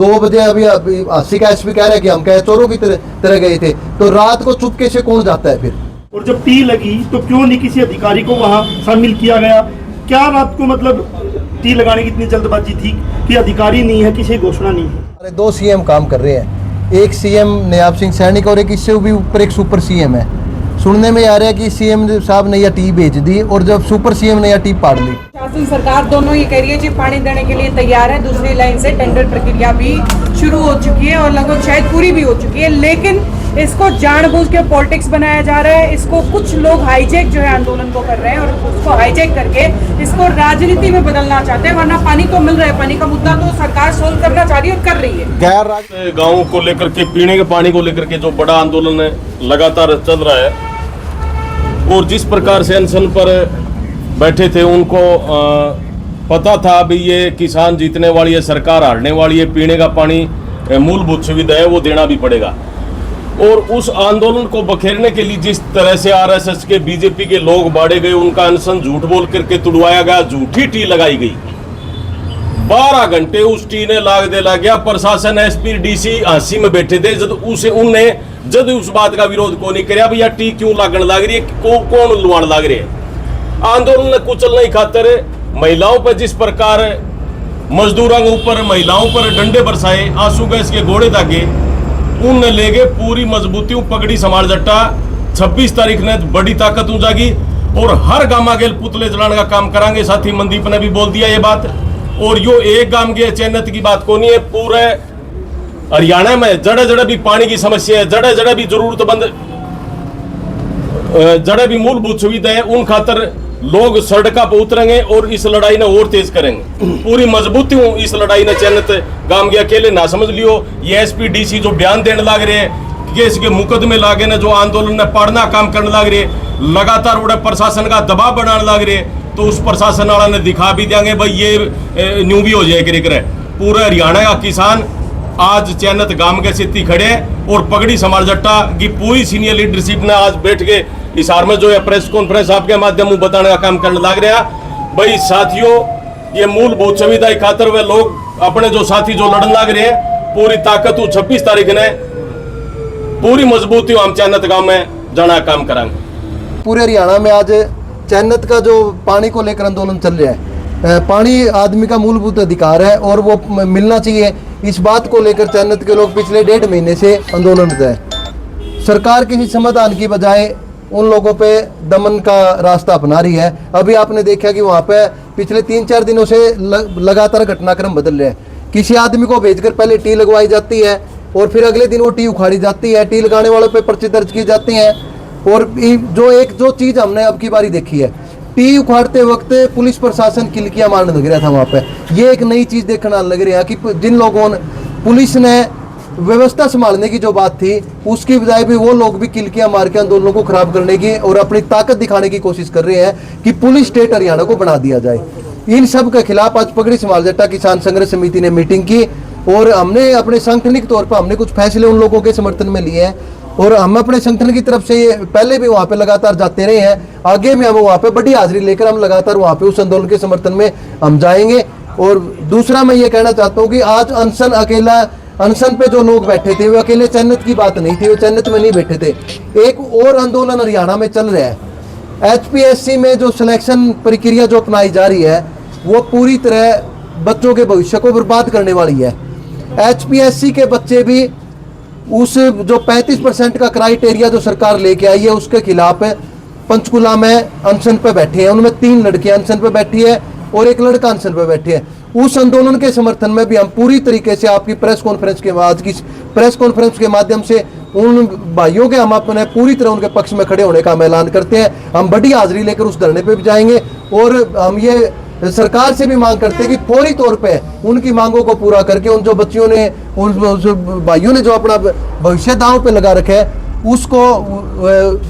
2 बजे अभी 80 का एसपी कह रहा है कि हम कहे चोरों की तरह गए थे, तो रात को चुपके से कौन जाता है फिर? और जब टी लगी तो क्यों नहीं किसी अधिकारी को वहाँ शामिल किया गया? क्या रात को मतलब टी लगाने की इतनी जल्दबाजी थी कि अधिकारी नहीं है, किसी घोषणा नहीं है? अरे 2 सीएम काम कर रहे हैं, एक सीएम नयाब सिंह सैनी और एक इससे भी ऊपर एक सुपर सीएम है। सुनने में आ रहा है कि सीएम साहब ने यह टी भेज दी और जब सुपर सीएम ने यह टी पाड़ ली। शासन सरकार दोनों ये कह रही है जी पानी देने के लिए तैयार है। दूसरी लाइन से टेंडर प्रक्रिया भी शुरू हो चुकी है और लगभग शायद पूरी भी हो चुकी है, लेकिन इसको जानबूझ के पॉलिटिक्स बनाया जा रहा है। इसको कुछ लोग हाईजैक जो है आंदोलन को कर रहे हैं और उसको हाईजैक करके इसको राजनीति में बदलना चाहते हैं, वरना पानी तो मिल रहा है। पानी का मुद्दा तो सरकार सोल्व करना चाह रही है और कर रही है। गैर गाँव को लेकर के, पीने के पानी को लेकर के जो बड़ा आंदोलन है लगातार चल रहा है, और जिस प्रकार से अनशन पर बैठे थे उनको पता था अभी ये किसान जीतने वाली है, सरकार हारने वाली है, पीने का पानी मूलभूत सुविधा है वो देना भी पड़ेगा। और उस आंदोलन को बखेरने के लिए जिस तरह से आरएसएस के, बीजेपी के लोग बाड़े गए, उनका अनशन झूठ बोल करके तुड़वाया गया, झूठी टी लगाई गई। 12 घंटे उस टी ने लग गया। प्रशासन, एसपी, डीसी हंसी में बैठे थे जब उस बात का विरोध को नहीं कराया भैया टी क्यों लागण लग रही है, कौन लुआण लग रही है। आंदोलन ने कुचलने खातर महिलाओं पर जिस प्रकार मजदूरों के ऊपर, महिलाओं पर डंडे बरसाए, आंसू गैस के घोड़े दागे, उनने ले गए पूरी मजबूती पगड़ी संभाल जट्टा। 26 तारीख ने बड़ी ताकत जागी और हर गामा गेल पुतले जलाने का काम करांगे। साथी मनदीप ने भी बोल दिया ये बात। और यो एक गांव के चैनत की बात को नहीं है, पूरे हरियाणा में जड़े जड़े भी पानी की समस्या है, जड़े जड़े भी जरूरतमंद, जड़े भी मूलभूत सुविधा है, उन खातर लोग सड़का पर उतरेंगे और इस लड़ाई ने और तेज करेंगे। पूरी मजबूती हूँ इस लड़ाई ने चैनत गांव के अकेले ना समझ लियो। ये एसपी डीसी जो बयान देने लग रहे हैं, केस के मुकदमे लागे ने, जो आंदोलन ने पढ़ना काम करने लग रहे, लगातार उड़े प्रशासन का दबाव बनाने लग रहे, तो उस प्रशासन वाला ने दिखा भी देंगे भाई ये न्यू भी हो जाए करे। पूरे हरियाणा का किसान आज चैनत गांव के सिद्धि खड़े और पगड़ी समार जट्टा की पूरी सीनियर लीडरशिप ने आज बैठ के हिसार में जो है प्रेस कॉन्फ्रेंस आपके माध्यम से बताने का काम करने लग रहा। भाई साथियों, ये मूलभूत सुविधा खातर वे लोग अपने जो साथी जो लड़न लग रहे हैं, पूरी ताकत 26 तारीख ने पूरी मजबूती हम चैनत गांव में जाना काम कराएंगे। पूरे हरियाणा में आज चैनत का जो पानी को लेकर आंदोलन चल रहा है, पानी आदमी का मूलभूत अधिकार है और वो मिलना चाहिए। इस बात को लेकर चैनत के लोग पिछले 1.5 महीने से आंदोलनरत है। सरकार किसी समाधान की बजाय उन लोगों पे दमन का रास्ता अपना रही है। अभी आपने देखा कि वहाँ पे पिछले 3-4 दिनों से लगातार घटनाक्रम बदल रहे हैं। किसी आदमी को भेजकर पहले टी लगवाई जाती है और फिर अगले दिन वो टी उखाड़ी जाती है, टी लगाने वालों पे पर्चे दर्ज की जाती हैं। और जो चीज़ हमने अब की बारी देखी है, टी उखाड़ते वक्त पुलिस प्रशासन किलकियां मारने लग रहा था वहाँ पे। ये एक नई चीज़ देखना लग रही है कि जिन लोगों ने, पुलिस ने व्यवस्था संभालने की जो बात थी, उसकी बजाय भी वो लोग भी किलकियां मार के आंदोलनों को खराब करने की और अपनी ताकत दिखाने की कोशिश कर रहे हैं कि पुलिस स्टेट हरियाणा को बना दिया जाए। इन सब के खिलाफ आज पगड़ी समाल जट्टा किसान संघर्ष समिति ने मीटिंग की और हमने अपने सांगठनिक तौर पर हमने कुछ फैसले उन लोगों के समर्थन में लिए हैं और हम अपने संगठन की तरफ से ये पहले भी वहाँ पे लगातार जाते रहे हैं, आगे भी हम वहाँ पे बड़ी हाजिरी लेकर हम लगातार वहाँ पे उस आंदोलन के समर्थन में हम जाएंगे। और दूसरा मैं ये कहना चाहता हूँ कि आज अनशन पे जो लोग बैठे थे वो अकेले चैनत की बात नहीं थी, वो चैनत में नहीं बैठे थे। एक और आंदोलन हरियाणा में चल रहा है। HPSC में जो सिलेक्शन प्रक्रिया जो अपनाई जा रही है वो पूरी तरह बच्चों के भविष्य को बर्बाद करने वाली है। HPSC के बच्चे भी उस जो 35% का क्राइटेरिया जो सरकार लेके आई है उसके खिलाफ पंचकुला में अनशन पे बैठे हैं। उनमें 3 लड़कियां अनशन पे बैठी है और 1 लड़का अनशन पे बैठे हैं। उस आंदोलन के समर्थन में भी हम पूरी तरीके से आपकी प्रेस कॉन्फ्रेंस के बाद की प्रेस कॉन्फ्रेंस के माध्यम से उन भाइयों के हम अपने पूरी तरह उनके पक्ष में खड़े होने का हम ऐलान करते हैं। हम बड़ी हाजिरी लेकर उस धरने पे भी जाएंगे और हम ये सरकार से भी मांग करते हैं कि फौरी तौर पे उनकी मांगों को पूरा करके उन जो बच्चियों ने, उन भाइयों ने जो अपना भविष्य दांव पे लगा रखा है, उसको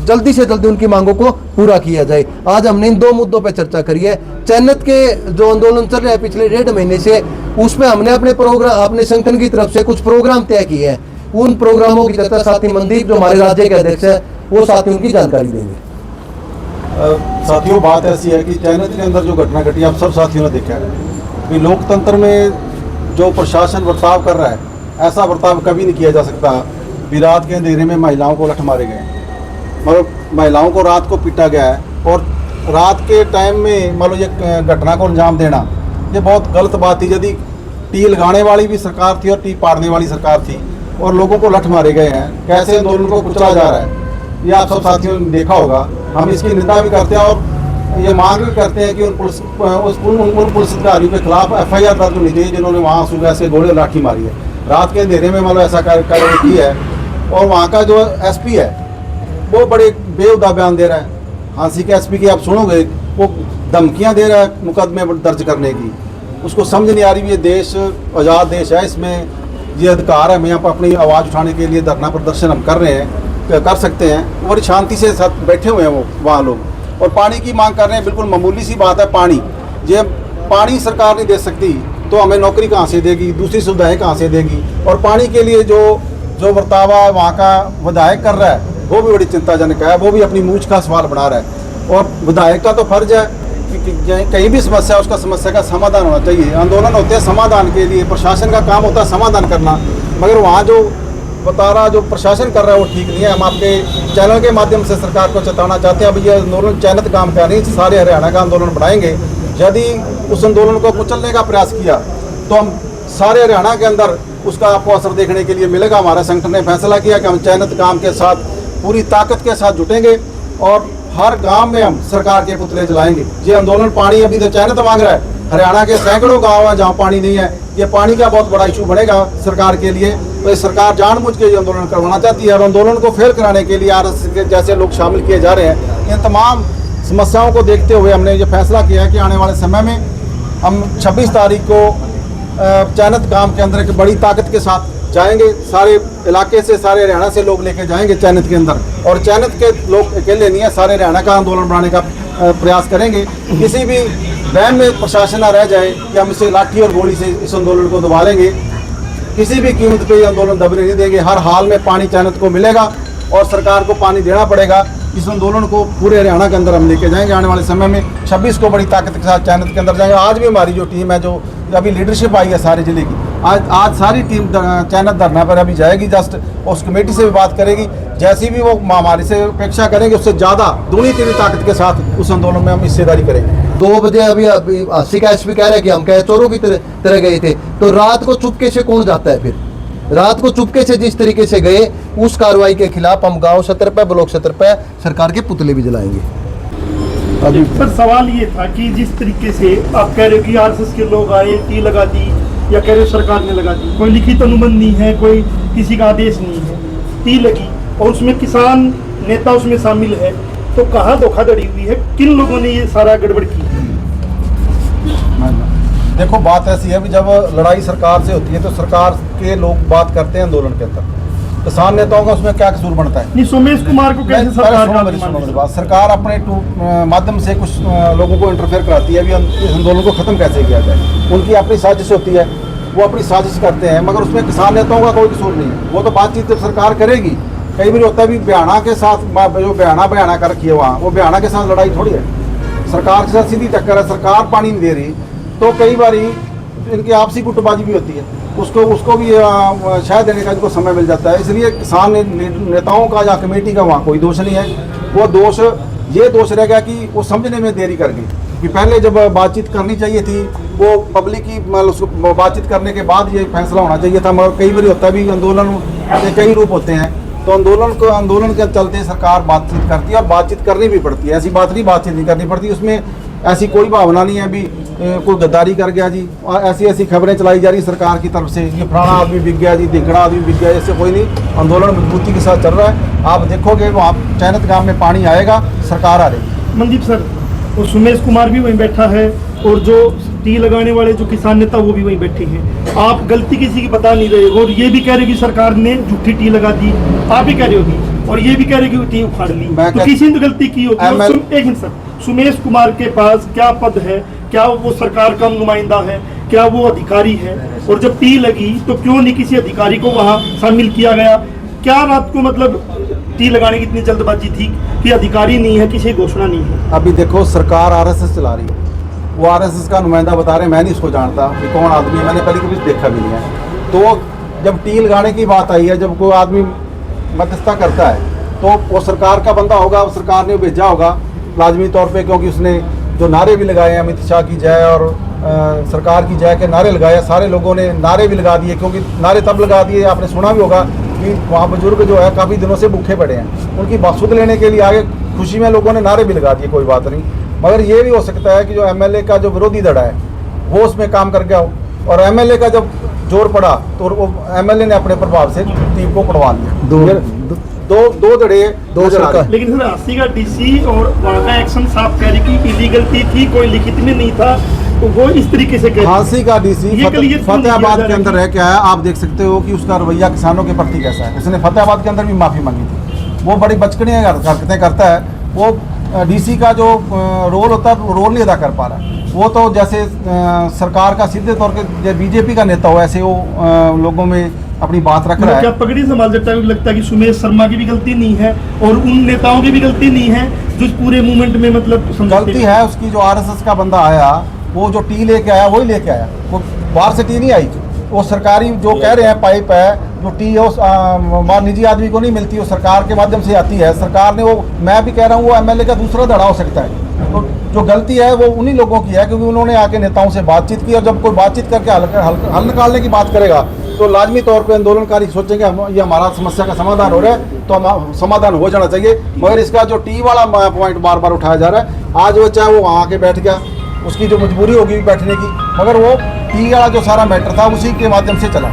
जल्दी से जल्दी उनकी मांगों को पूरा किया जाए। आज हमने इन 2 मुद्दों पे चर्चा करी है। चैनत के जो आंदोलन चल रहा है पिछले 1.5 महीने से, उसमें हमने अपने प्रोग्राम, अपने संगठन की तरफ से कुछ प्रोग्राम तय किए हैं। उन प्रोग्रामों की चर्चा साथी मनदीप जो हमारे राज्य के अध्यक्ष है वो साथी उनकी जानकारी देंगे। साथियों, बात ऐसी है कि चैनत के अंदर जो घटना घटी आप सब साथियों ने देखा है कि लोकतंत्र में जो प्रशासन बर्ताव कर रहा है, ऐसा बर्ताव कभी नहीं किया जा सकता। भी रात के अंधेरे में महिलाओं को लठ मारे गए, मतलब महिलाओं को रात को पीटा गया है, और रात के टाइम में मतलब ये घटना को अंजाम देना ये बहुत गलत बात थी। यदि टी लगाने वाली भी सरकार थी और टी पाड़ने वाली सरकार थी, और लोगों को लठ मारे गए हैं, कैसे आंदोलन को कुचला जा रहा है, ये आप सब साथियों ने देखा होगा। हम इसकी निंदा भी करते हैं और ये मांग भी करते हैं कि उन पुलिस अधिकारियों के खिलाफ FIR दर्ज होनी चाहिए जिन्होंने वहाँ सुबह से गोले लाठी मारी है, रात के अंधेरे में मतलब ऐसा कार्य की है। और वहाँ का जो SP है वो बड़े बेहुदा बयान दे रहा है। हांसी के SP की आप सुनोगे, वो धमकियाँ दे रहा है मुकदमे दर्ज करने की। उसको समझ नहीं आ रही, ये देश आज़ाद देश है, इसमें ये अधिकार है, हमें यहाँ पर अपनी आवाज़ उठाने के लिए धरना प्रदर्शन हम कर रहे हैं, कर सकते हैं। और शांति से साथ बैठे हुए हैं वो वहाँ लोग, और पानी की मांग कर रहे हैं। बिल्कुल मामूली सी बात है पानी, ये पानी सरकार नहीं दे सकती तो हमें नौकरी कहाँ से देगी, दूसरी सुविधाएं कहाँ से देगी। और पानी के लिए जो बर्तावा वहाँ का विधायक कर रहा है वो भी बड़ी चिंताजनक है, वो भी अपनी मूछ का सवाल बना रहा है। और विधायक का तो फर्ज है कि कहीं भी समस्या है उसका समस्या का समाधान होना चाहिए। आंदोलन होते हैं समाधान के लिए, प्रशासन का काम होता है समाधान करना, मगर वहाँ जो बता रहा जो प्रशासन कर रहा है वो ठीक नहीं है। हम आपके चैनल के माध्यम से सरकार को चेताना चाहते हैं, अब ये आंदोलन चयनित काम कर नहीं, सारे हरियाणा का आंदोलन बढ़ाएंगे। यदि उस आंदोलन को कुचलने का प्रयास किया तो हम सारे हरियाणा के अंदर उसका आपको असर देखने के लिए मिलेगा। हमारा संगठन ने फैसला किया कि हम चयनित काम के साथ पूरी ताकत के साथ जुटेंगे और हर गांव में हम सरकार के पुतले जलाएंगे। ये आंदोलन पानी अभी तो चयनित मांग रहा है, हरियाणा के सैकड़ों गांव हैं जहां पानी नहीं है, ये पानी का बहुत बड़ा इशू बनेगा सरकार के लिए। तो सरकार जानबूझ के ये आंदोलन करवाना चाहती है, और आंदोलन को फेल कराने के लिए RSS के जैसे लोग शामिल किए जा रहे हैं। इन तमाम समस्याओं को देखते हुए हमने ये फैसला किया है कि आने वाले समय में हम 26 तारीख को चयनित गांव के अंदर एक बड़ी ताकत के साथ जाएंगे, सारे इलाके से, सारे हरियाणा से लोग लेके जाएंगे चयनित के अंदर। और चयनित के लोग अकेले नहीं है, सारे हरियाणा का आंदोलन बढ़ाने का प्रयास करेंगे। किसी भी वहम में प्रशासन न रह जाए कि हम इसे लाठी और गोली से इस आंदोलन को दबा लेंगे, किसी भी कीमत पे ये आंदोलन दबने नहीं देंगे। हर हाल में पानी चयनित को मिलेगा और सरकार को पानी देना पड़ेगा। इस आंदोलन को पूरे हरियाणा के अंदर हम लेके जाएंगे। आने वाले समय में 26 को बड़ी ताकत के साथ चयनित के अंदर जाएंगे। आज भी हमारी जो टीम है, जो अभी लीडरशिप आई है सारे जिले की, आज सारी टीम चयनित धरना पर अभी जाएगी। जस्ट उस कमेटी से भी बात करेगी, जैसी भी वो हमारे से अपेक्षा करेंगे उससे ज़्यादा दूनी तीनी ताकत के साथ उस आंदोलन में हम हिस्सेदारी करेंगे। 2 बजे अभी हांसी का SP कह रहे हैं कि हम कह चोरों की तरह गए थे, तो रात को चुपके से कौन जाता है? फिर रात को चुपके से जिस तरीके से गए, उस कार्रवाई के खिलाफ हम गांव सतर पे, ब्लॉक सतर पे सरकार के पुतले भी जलाएंगे। अभी सर सवाल ये था कि जिस तरीके से आप कह रहे हो कि RSS के लोग आए, टी लगा दी, या कह रहे हो सरकार ने लगा दी, कोई लिखित अनुबंध नहीं है, कोई किसी का आदेश नहीं है, टी लगी और उसमें किसान नेता उसमें शामिल है, तो कहाँ धोखाधड़ी हुई है? किन लोगों ने ये सारा गड़बड़ की? देखो बात ऐसी है कि जब लड़ाई सरकार से होती है तो सरकार के लोग बात करते हैं आंदोलन के अंदर, किसान नेताओं का उसमें क्या कसूर बनता है? नहीं, सोमेश कुमार को कैसे सरकार अपने माध्यम से कुछ लोगों को इंटरफेयर कराती है, अभी इस आंदोलन को खत्म कैसे किया जाए। उनकी अपनी साजिश होती है, वो अपनी साजिश करते हैं, मगर उसमें किसान नेताओं का कोई कसूर नहीं है। वो तो बातचीत तो सरकार करेगी। कई बार होता है भी बयाना के साथ, जो बयाना कर रखी है वहाँ, वो बयाना के साथ लड़ाई थोड़ी है, सरकार के साथ सीधी टक्कर है। सरकार पानी नहीं दे रही तो कई बार इनकी आपसी गुटबाजी भी होती है, उसको भी शायद देने का इनको समय मिल जाता है। इसलिए किसान नेताओं का या कमेटी का वहाँ कोई दोष नहीं है। वो दोष रह गया कि वो समझने में देरी कर गई कि पहले जब बातचीत करनी चाहिए थी, वो पब्लिक की मतलब बातचीत करने के बाद ये फैसला होना चाहिए था। मगर कई बार होता है भी आंदोलन के कई रूप होते हैं, तो आंदोलन के चलते सरकार बातचीत करती है और बातचीत करनी भी पड़ती है। ऐसी बात नहीं बातचीत नहीं करनी पड़ती, उसमें ऐसी कोई भावना नहीं है भी कोई गद्दारी कर गया जी, और ऐसी खबरें चलाई जा रही सरकार की तरफ से, ये फलाना आदमी बिक गया जी, धिंकड़ा आदमी बिक गया, ऐसे कोई नहीं। आंदोलन मजबूती के साथ चल रहा है। आप देखोगे वहाँ चयनित गांव में पानी आएगा, सरकार आ रही। मनदीप सर, और सुमेश कुमार भी वहीं बैठा है, और जो टी लगाने वाले जो किसान नेता वो भी वहीं बैठे हैं। आप गलती किसी की बता नहीं रहे हो, और ये भी कह रहे हो कि सरकार ने झूठी टी लगा दी, आप भी कह रहे हो, और ये भी कह रहे हो कि टी उखाड़ ली, तो किसी ने तो गलती की होगी। एक मिनट सर, सुमेश कुमार के पास क्या पद है? क्या वो सरकार का नुमाइंदा है? क्या वो अधिकारी है? और जब टी लगी तो क्यों नहीं किसी अधिकारी को वहाँ शामिल किया गया? क्या रात को मतलब टी लगाने की इतनी जल्दबाजी थी कि अधिकारी नहीं है, किसी घोषणा नहीं है? अभी देखो सरकार RSS चला रही है, वो आरएसएस का नुमाइंदा बता रहे हैं, मैं नहीं इसको जानता कि कौन आदमी है, मैंने पहले कभी देखा भी नहीं है। तो जब टी लगाने की बात आई है, जब कोई आदमी मध्यस्थता करता है तो वो सरकार का बंदा होगा, सरकार ने भेजा होगा लाजमी तौर पे, क्योंकि उसने जो नारे भी लगाए हैं, अमित शाह की जय और सरकार की जय के नारे लगाए, सारे लोगों ने नारे भी लगा दिए। क्योंकि नारे तब लगा दिए, आपने सुना भी होगा कि वहाँ बुजुर्ग जो है काफ़ी दिनों से भूखे पड़े हैं, उनकी सुध लेने के लिए आगे खुशी में लोगों ने नारे भी लगा दिए, कोई बात नहीं। मगर ये भी हो सकता है कि जो एमएलए का जो विरोधी धड़ा है वो उसमें काम कर गया हो, और एमएलए का जब जोर पड़ा तो वो एमएलए ने अपने प्रभाव से टीम को पड़वा लिया। दो धड़े दो सरकार। लेकिन सर 80 का डीसी और वहाँ का एक्शन साफ कह रही कि इलीगल थी, कोई लिखित में नहीं था, तो वो इस तरीके से कह झांसी का डीसी ये के लिए फतेहाबाद के अंदर रह के आया। आप देख सकते हो कि उसका रवैया किसानों के प्रति कैसा है। उसने फतेहाबाद के अंदर भी माफ़ी मांगी थी, वो बड़ी बचकनी हरकतें करता है। वो डीसी का जो रोल होता है वो रोल नहीं अदा कर पा रहा है। वो तो जैसे सरकार का सीधे तौर पे बीजेपी का नेता हो, ऐसे वो लोगों में अपनी बात रख रहा है। क्या पगड़ी संभाल सकता है? लगता है कि सुमेश शर्मा की भी गलती नहीं है और उन नेताओं की भी गलती नहीं है जो इस पूरे मूवमेंट में मतलब गलती है उसकी। जो आरएसएस का बंदा आया, वो जो टी लेके आया वही लेके आया, वो बाहर से टी नहीं आई। वो सरकारी जो कह रहे हैं पाइप है, जो टी है निजी आदमी को नहीं मिलती, वो सरकार के माध्यम से आती है। सरकार ने वो, मैं भी कह रहा हूँ, वो एमएलए का दूसरा धड़ा हो सकता है। तो जो गलती है वो उन्हीं लोगों की है, क्योंकि उन्होंने आके नेताओं से बातचीत की, और जब कोई बातचीत करके हल निकालने की बात करेगा तो लाजमी तौर पे आंदोलनकारी सोचेंगे ये हमारा समस्या का समाधान हो रहा है, तो हम समाधान हो जाना चाहिए। मगर इसका जो टी वाला पॉइंट बार बार उठाया जा रहा है, आज वो चाहे वो वहाँ आके बैठ गया, उसकी जो मजबूरी होगी बैठने की, मगर वो टी वाला जो सारा मैटर था उसी के माध्यम से चला।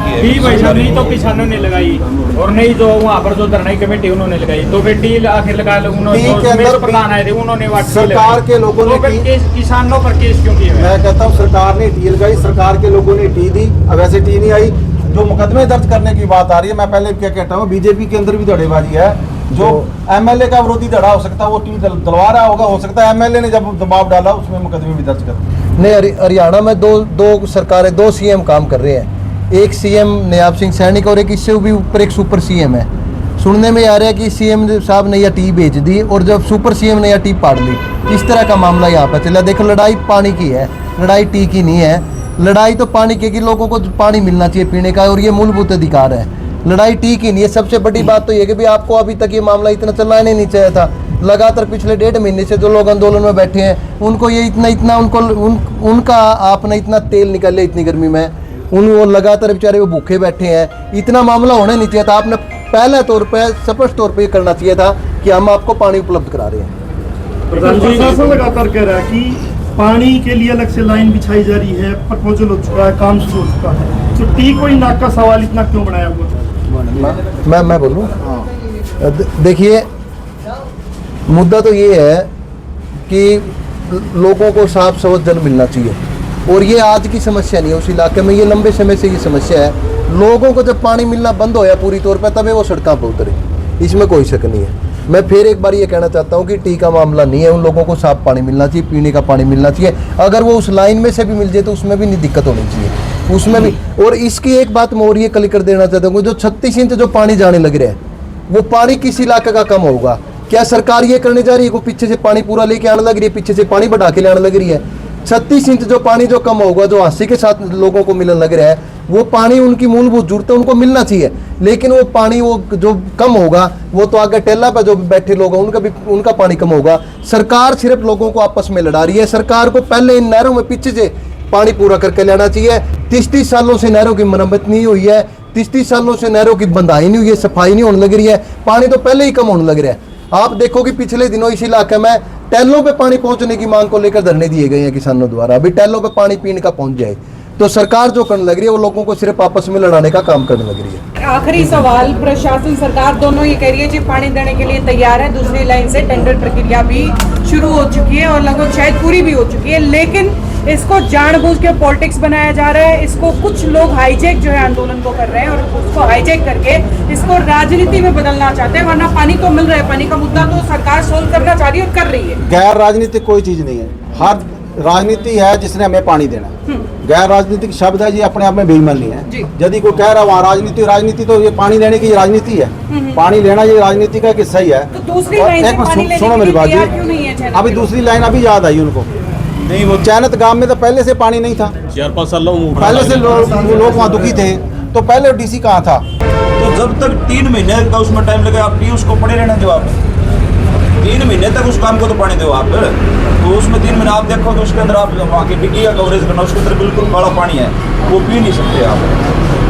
टी भाई साहब नहीं तो किसानों ने लगाई, और नहीं जो वहाँ पर जो धरना कमेटी उन्होंने लगाई, तो फिर टी आखिर लगा उन्होंने प्रधान आए थे, उन्होंने सरकार के लोगों ने किसानों पर केस क्यों किया? मैं कहता हूँ सरकार ने टी लगाई, सरकार के लोगों ने टी दी, अब ऐसे टी नहीं आई। जो मुकदमे दर्ज करने की बात आ रही है, मैं पहले क्या कहता हूँ, बीजेपी के अंदर भी धड़ेबाजी है। जो एमएलए का विरोधी धड़ा हो सकता है वो टी दिलवा रहा होगा, हो सकता है एमएलए ने जब दबाव डाला उसमें मुकदमे भी दर्ज कर। नहीं, हरियाणा में दो सरकारें, दो सीएम काम कर रहे हैं। एक सीएम नयाब सिंह सैनी और एक इससे भी ऊपर एक सुपर सीएम है। सुनने में आ रहा है कि सीएम साहब ने यह टी भेज दी और जब सुपर सीएम ने यह टी पाड़ ली। इस तरह का मामला यहाँ पर चला। देखो, लड़ाई पानी की है, लड़ाई टी की नहीं है। लड़ाई तो पानी की, लोगों को पानी मिलना चाहिए पीने का, और ये मूलभूत अधिकार है। लड़ाई टी की नहीं है। सबसे बड़ी बात तो ये कि भी आपको अभी तक ये मामला इतना चलाना नहीं चाहिए था। लगातार पिछले 1.5 महीने से जो लोग आंदोलन में बैठे हैं, उनको ये इतना उनका आपने इतना तेल निकाले इतनी गर्मी में, वो लगातार बेचारे वो भूखे बैठे हैं। इतना मामला होना नहीं चाहिए था। आपने पहले तौर पे स्पष्ट तौर पे ये करना चाहिए था कि हम आपको पानी उपलब्ध करा रहे हैं। प्रशासन लगातार कह रहा है कि पानी के लिए अलग से लाइन बिछाई जा रही है, प्रपोजल हो चुका है, काम शुरू हो चुका है, तो टी कोई नाक का सवाल इतना क्यों बनाया हुआ? मैं बोलूँ, देखिए, मुद्दा तो ये है कि लोगों को साफ स्वच्छ जल मिलना चाहिए, और ये आज की समस्या नहीं है उस इलाके में, ये लंबे समय से ये समस्या है। लोगों को जब पानी मिलना बंद होया पूरी तौर पर, तभी वो सड़कों पर उतरे, इसमें कोई शक नहीं है। मैं फिर एक बार ये कहना चाहता हूँ कि टी का मामला नहीं है। उन लोगों को साफ पानी मिलना चाहिए, पीने का पानी मिलना चाहिए। अगर वो उस लाइन में से भी मिल जाए तो उसमें भी नहीं दिक्कत होनी चाहिए, उसमें भी। और इसकी एक बात मैं और ये क्लियर कर देना चाहता हूँ, जो 36 इंच जो पानी जाने लग रहा है, वो पानी किस इलाके का कम होगा? क्या सरकार ये करने जा रही है? पीछे से पानी पूरा लेके आने लग रही है, पीछे से पानी बढ़ा के लाने लग रही है। 36 इंच जो पानी जो कम होगा, जो हांसी के साथ लोगों को मिलने लग रहा है, वो पानी उनकी मूलभूत जरूरतें उनको मिलना चाहिए। लेकिन वो पानी वो जो कम होगा, वो तो आगे टेला पे जो बैठे लोग हैं उनका पानी कम होगा। सरकार सिर्फ लोगों को आपस में लड़ा रही है। सरकार को पहले इन नहरों में पीछे से पानी पूरा करके लेना चाहिए। 30 सालों से नहरों की मरम्मत नहीं हुई है, 30 सालों से नहरों की बंधाई नहीं हुई है, सफाई नहीं होने लग रही है, पानी तो पहले ही कम होने लग रहा है। आप देखो कि पिछले दिनों इस इलाके में टैलों पे पानी पहुंचने की मांग को लेकर धरने दिए गए हैं किसानों द्वारा। अभी टैलों पे पानी पीने का पहुंच जाए, तो सरकार जो करने लग रही है वो लोगों को सिर्फ आपस में लड़ाने का काम करने लग रही है। आखिरी सवाल, प्रशासन सरकार दोनों ये कह रही है कि पानी देने के लिए तैयार है, दूसरी लाइन से टेंडर प्रक्रिया भी शुरू हो चुकी है और लगभग शायद पूरी भी हो चुकी है, लेकिन इसको जानबूझ के पॉलिटिक्स बनाया जा रहा है। इसको कुछ लोग हाईजैक जो है आंदोलन को कर रहे हैं और उसको हाईजैक करके इसको राजनीति में बदलना चाहते हैं। वरना पानी तो मिल रहा है, पानी का मुद्दा तो सरकार सोल्व करना चाह रही है और कर रही है। गैर राजनीतिक कोई चीज नहीं है, हर राजनीति है जिसने हमें पानी देना। गैर राजनीतिक शब्द है, ये अपने आप में बेईमान नहीं है। यदि कोई कह रहा है वहाँ राजनीति, तो ये पानी लेने की राजनीति है। पानी लेना ये राजनीति का हिस्सा ही है। तो दूसरी लाइन से पानी लेने सुनो मेरी बात क्यों नहीं है? जी, अभी दूसरी लाइन अभी याद आई उनको, नहीं वो चैनत गांव में तो पहले से पानी नहीं था, 4-5 साल पहले से लोग वहाँ दुखी थे, तो पहले डीसी कहाँ था? तो जब तक 3 महीने का उसमें टाइम लगे, आप उसको पड़े रहने दो। आप 3 महीने तक उस काम को तो पानी दो आप। तो उसमें 3 महीने आप देखो तो उसके अंदर आप वहाँ की डिग्गी का कवरेज करना, उसके अंदर बिल्कुल काला पानी है, वो पी नहीं सकते आप।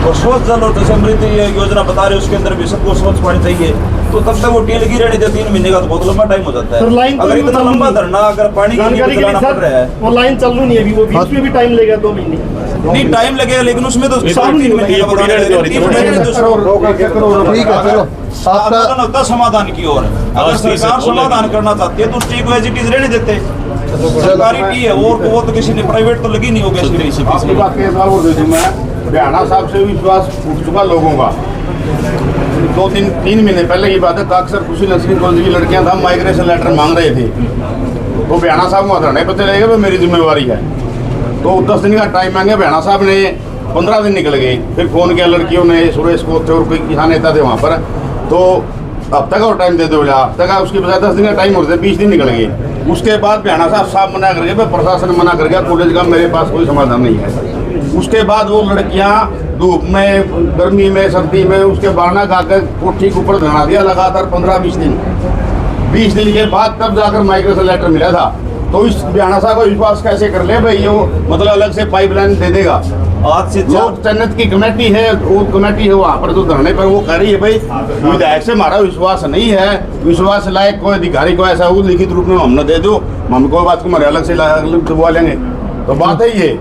और स्वच्छ जल और जैसे अमृति योजना बता रहे उसके अंदर भी सबको स्वच्छ पानी चाहिए, तो तब तक वो टी लगी रहनी थी। 3 महीने का तो बहुत लंबा टाइम हो जाता सर, है। लाइन अगर इतना लंबा धरना अगर पानी के लिए चलाना पड़ रहा है, वो लाइन चालू नहीं है अभी, वो बीच में भी टाइम लगेगा 2 महीने। नहीं टाइम लगेगा, लेकिन उसमें तो 3 महीने का बताने हैं, 3 महीने तो ठीक है, चलो आपका आंदोलन होता समाधान की ओर। अगर सरकार समाधान करना चाहती है तो उस टी को एज इट इज रहने देते। सरकारी टी है वो तो किसी ने प्राइवेट तो लगी नहीं होगी इसकी। आपकी बात के साथ बोल रही थी मैं, बयाना साहब से विश्वास उठ चुका लोगों का। 2-3 महीने पहले की बात है, अक्सर खुशी नर्सिंग कॉलेज की लड़कियां था माइग्रेशन लेटर मांग रहे थे, तो बयाना साहब को धरने पर चले गए, मेरी जिम्मेवारी है। तो 10 दिन का टाइम मांगे, बयाना साहब ने 15 दिन निकल गए। फिर फोन किया लड़कियों ने, सुरेश को थे और कोई किसान नेता थे वहाँ पर, तो हफ्ते का और टाइम दे दो, हफ्ते का उसके बजाय 10 दिन का टाइम होते, 20 दिन निकल गए। उसके बाद बयाना साहब मना कर गए, प्रशासन मना कर गया, कॉलेज का मेरे पास कोई समाधान नहीं है। उसके बाद वो लड़कियां धूप में, गर्मी में, सर्दी में उसके बहाना खाकर कोठी के ऊपर धरना दिया लगातार 15-20 दिन। 20 दिन के बाद तब जाकर माइग्रेशन लेटर मिला था। तो इस बयाना साहब को विश्वास कैसे कर ले भाई, वो मतलब अलग से पाइपलाइन दे देगा। आज से लोक चयनित की कमेटी है, वो कमेटी है वहाँ पर जो धरने पर वो कह रही है भाई विधायक से हमारा विश्वास नहीं है, विश्वास लायक कोई अधिकारी को ऐसा हो लिखित रूप में हम न दे दो, हम कोई बात को हमारे अलग से दबवा लेंगे। तो बात है ये।